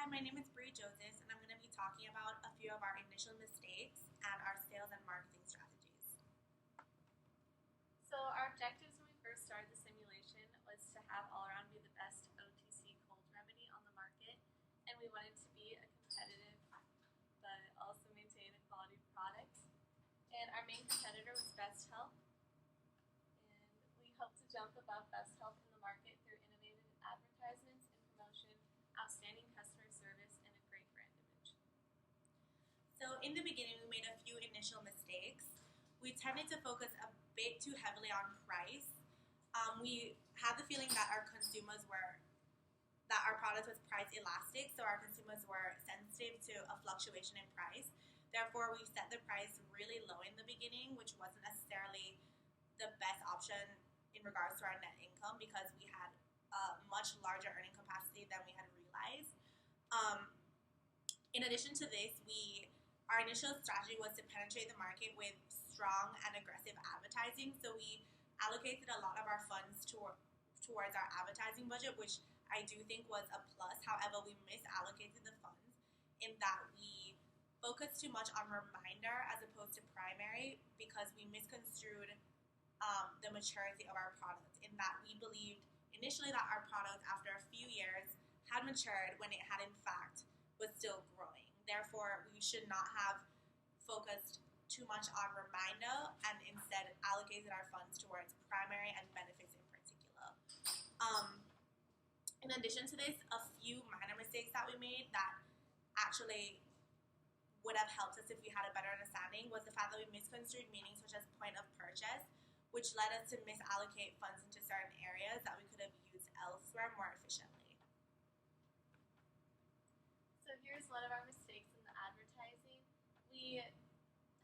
Hi, my name is Bree Joseph, and I'm going to be talking about a few of our initial mistakes and our sales and marketing strategies. So our objectives when we first started the simulation was to have All Around be the best OTC cold remedy on the market, and we wanted to be a competitive but also maintain a quality product. And our main competitor was Best Health, and we hope to jump above Best Health in the market through innovative advertisements and promotion, outstanding customer service, and a great brand image. So in the beginning, we made a few initial mistakes. We tended to focus a bit too heavily on price. We had the feeling that our product was price elastic, so our consumers were sensitive to a fluctuation in price. Therefore, we set the price really low in the beginning, which wasn't necessarily the best option in regards to our net income because we had a much larger earning capacity than we had realized. In addition to this, our initial strategy was to penetrate the market with strong and aggressive advertising. So we allocated a lot of our funds towards our advertising budget, which I do think was a plus. However, we misallocated the funds in that we focused too much on reminder as opposed to primary because we misconstrued the maturity of our product in that we believed initially that our product after a few years had matured when it had in fact was still growing. Therefore, we should not have focused too much on reminder and instead allocated our funds towards primary and benefits in particular. In addition to this, a few minor mistakes that we made that actually would have helped us if we had a better understanding was the fact that we misconstrued meanings such as point of purchase, which led us to misallocate funds into certain areas that we could have used elsewhere more efficiently. So here's one of our mistakes in the advertising. We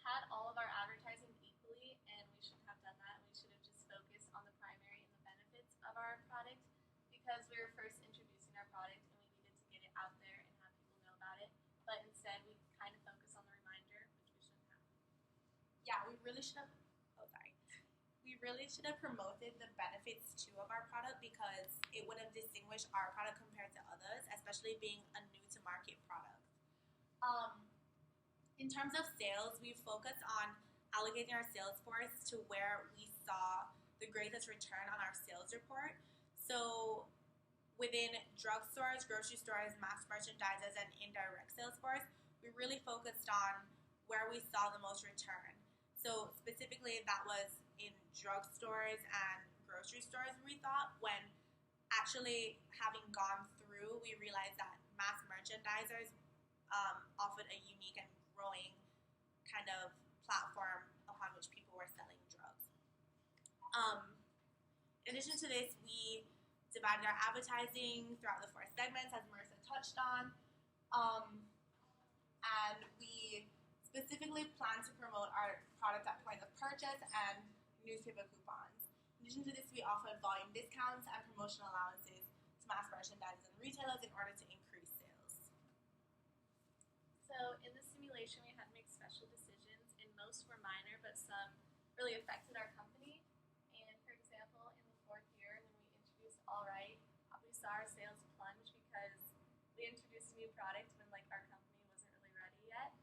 had all of our advertising equally, and we shouldn't have done that. We should have just focused on the primary and the benefits of our product because we were first introducing our product and we needed to get it out there and have people know about it. But instead, we kind of focused on the reminder, which we shouldn't have. Yeah, we really should have promoted the benefits too of our product because it would have distinguished our product compared to others, especially being a new to market product. In terms of sales, we focused on allocating our sales force to where we saw the greatest return on our sales report. So within drugstores, grocery stores, mass merchandisers, and indirect sales force, we really focused on where we saw the most return. So specifically, that was in drugstores and grocery stores, we thought, when actually having gone through, we realized that mass merchandisers offered a unique and growing kind of platform upon which people were selling drugs. In addition to this, we divided our advertising throughout the 4 segments, as Marissa touched on, and we specifically plan to promote our product at point of purchase and newspaper coupons. In addition to this, we offered volume discounts and promotional allowances to mass merchandisers and retailers in order to increase sales. So in the simulation, we had to make special decisions, and most were minor, but some really affected our company. And for example, in the 4th year, when we introduced All Right, we saw our sales plunge because we introduced a new product when our company wasn't really ready yet,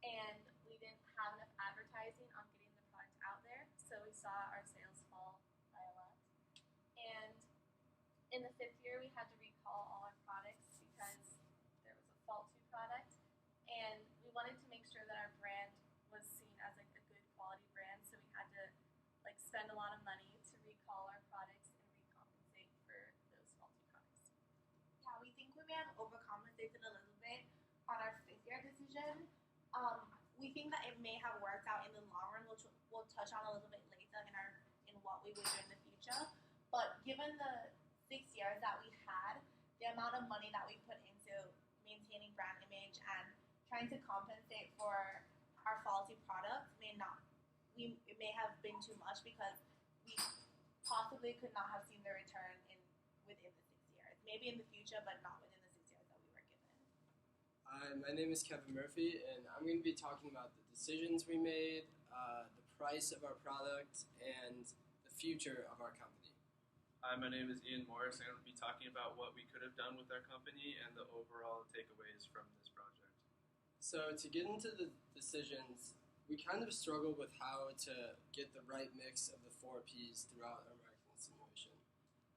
and we didn't have enough advertising on getting the product out there, so we saw our sales fall by a lot. And in the 5th year, we had to recall all our products because there was a faulty product, and we wanted to make sure that our brand was seen as a good quality brand, so we had to spend a lot of money to recall our products and recompensate for those faulty products. Yeah, we think we may have overcompensated a little bit on our 5th year decision. We think that it may have worked out in the long run, which we'll touch on a little bit later in what we would do in the future. But given the 6 years that we had, the amount of money that we put into maintaining brand image and trying to compensate for our faulty product it may have been too much because we possibly could not have seen the return within the 6 years. Maybe in the future, but not within the 6 years that we were given. Hi, my name is Kevin Murphy, and I'm going to be talking about the decisions we made, the price of our product, and the future of our company. Hi, my name is Ian Morris. I'm going to be talking about what we could have done with our company and the overall takeaways from this project. So to get into the decisions, we kind of struggled with how to get the right mix of the 4Ps throughout our marketing simulation.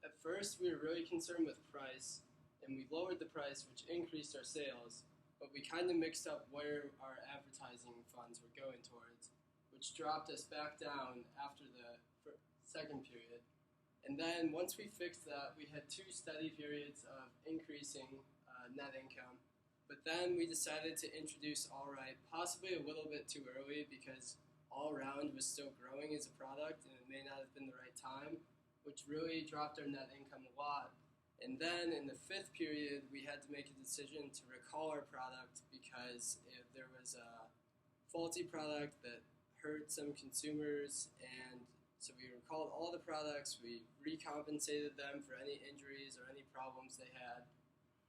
At first, we were really concerned with price, and we lowered the price, which increased our sales, but we kind of mixed up where our advertising funds were going towards, which dropped us back down after the second period. And then once we fixed that, we had 2 steady periods of increasing net income. But then we decided to introduce All Right, possibly a little bit too early because All Around was still growing as a product and it may not have been the right time, which really dropped our net income a lot. And then in the 5th period, we had to make a decision to recall our product because there was a faulty product that hurt some consumers, and so we recalled all the products, we recompensated them for any injuries or any problems they had,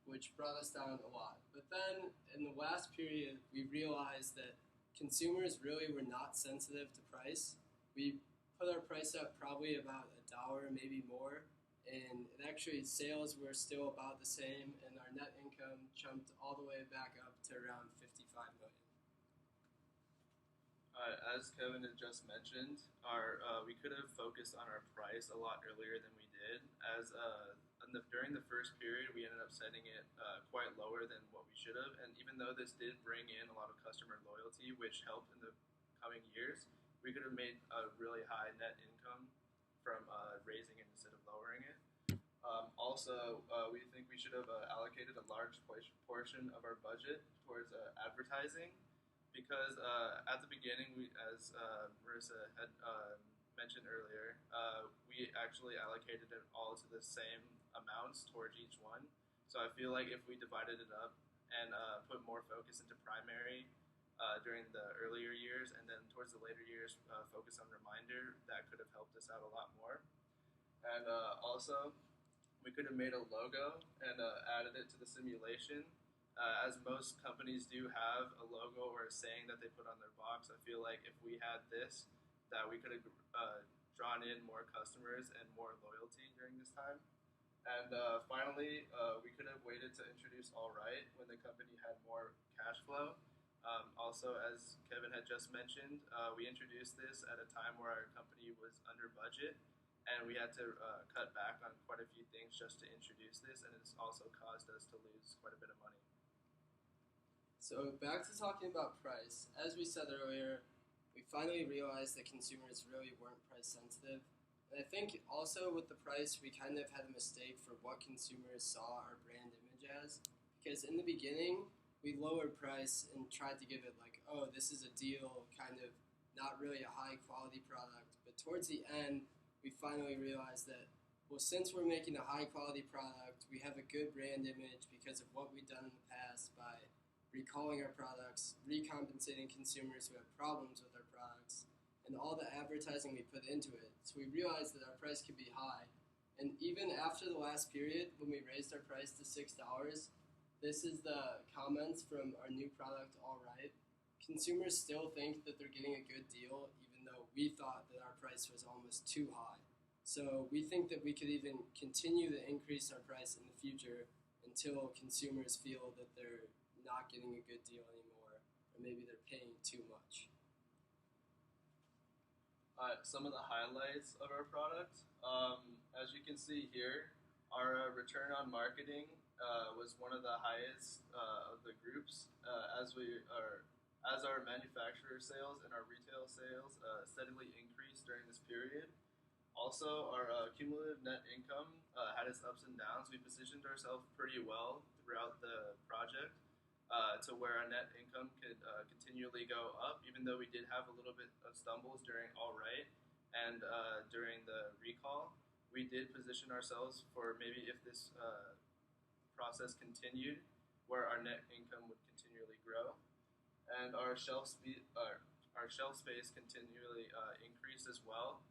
which brought us down a lot. But then in the last period, we realized that consumers really were not sensitive to price. We put our price up probably about $1, maybe more, and actually sales were still about the same, and our net income jumped all the way back up to around $55 million. As Kevin had just mentioned, we could have focused on our price a lot earlier than we did. During the first period, we ended up setting it quite lower than what we should have. And even though this did bring in a lot of customer loyalty, which helped in the coming years, we could have made a really high net income from raising it instead of lowering it. We think we should have allocated a large portion of our budget towards advertising. Because at the beginning, as Marissa had mentioned earlier, we actually allocated it all to the same amounts towards each one. So I feel like if we divided it up and put more focus into primary during the earlier years, and then towards the later years focus on reminder, that could have helped us out a lot more. And also, we could have made a logo and added it to the simulation. As most companies do have a logo or a saying that they put on their box, I feel like if we had this, that we could have drawn in more customers and more loyalty during this time. And finally, we could have waited to introduce All Right when the company had more cash flow. Also, as Kevin had just mentioned, we introduced this at a time where our company was under budget, and we had to cut back on quite a few things just to introduce this, and it's also caused us to lose quite a bit of money. So back to talking about price. As we said earlier, we finally realized that consumers really weren't price sensitive. And I think also with the price, we kind of had a mistake for what consumers saw our brand image as. Because in the beginning, we lowered price and tried to give it like, oh, this is a deal, kind of not really a high quality product. But towards the end, we finally realized that, well, since we're making a high quality product, we have a good brand image because of what we've done in the past by recalling our products, recompensating consumers who have problems with our products, and all the advertising we put into it. So we realized that our price could be high. And even after the last period, when we raised our price to $6, this is the comments from our new product, All Right. Consumers still think that they're getting a good deal, even though we thought that our price was almost too high. So we think that we could even continue to increase our price in the future until consumers feel that they're not getting a good deal anymore, or maybe they're paying too much. Some of the highlights of our product, as you can see here, our return on marketing was one of the highest of the groups, as our manufacturer sales and our retail sales steadily increased during this period. Also, our cumulative net income had its ups and downs. We positioned ourselves pretty well throughout the project to where our net income could continually go up, even though we did have a little bit of stumbles during All Right and during the recall. We did position ourselves for maybe if this process continued, where our net income would continually grow, and our shelf space continually increased as well.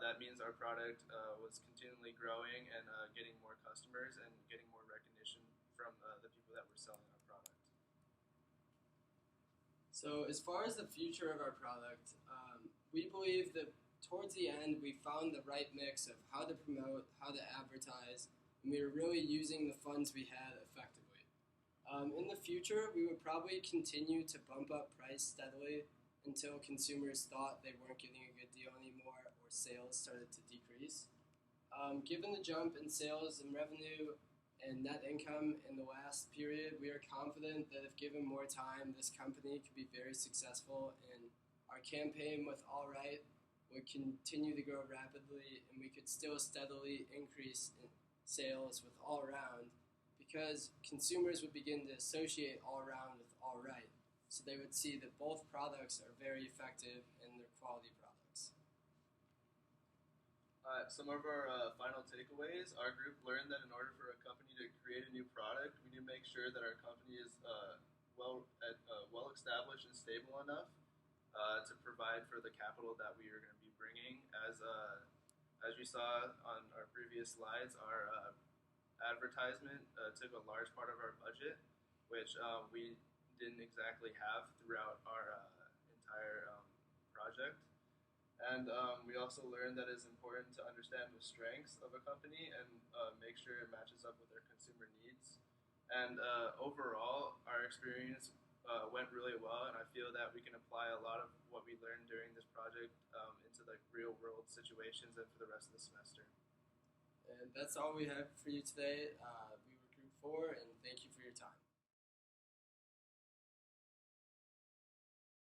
That means our product was continually growing and getting more customers and getting more recognition from the people that were selling our product. So as far as the future of our product, we believe that towards the end, we found the right mix of how to promote, how to advertise, and we were really using the funds we had effectively. In the future, we would probably continue to bump up price steadily until consumers thought they weren't getting a good deal anymore or sales started to decrease. Given the jump in sales and revenue and net income in the last period, we are confident that if given more time, this company could be very successful, and our campaign with All Right would continue to grow rapidly, and we could still steadily increase in sales with All Around because consumers would begin to associate All Around with All Right. So they would see that both products are very effective and they're quality products. Some of our final takeaways. Our group learned that in order for a company to create a new product, we need to make sure that our company is well established and stable enough to provide for the capital that we are going to be bringing. As you saw on our previous slides, our advertisement took a large part of our budget, which we didn't exactly have throughout our entire project. And we also learned that it's important to understand the strengths of a company and make sure it matches up with their consumer needs. And overall, our experience went really well, and I feel that we can apply a lot of what we learned during this project into the real world situations and for the rest of the semester. And that's all we have for you today. We were Group 4, and thank you for your time.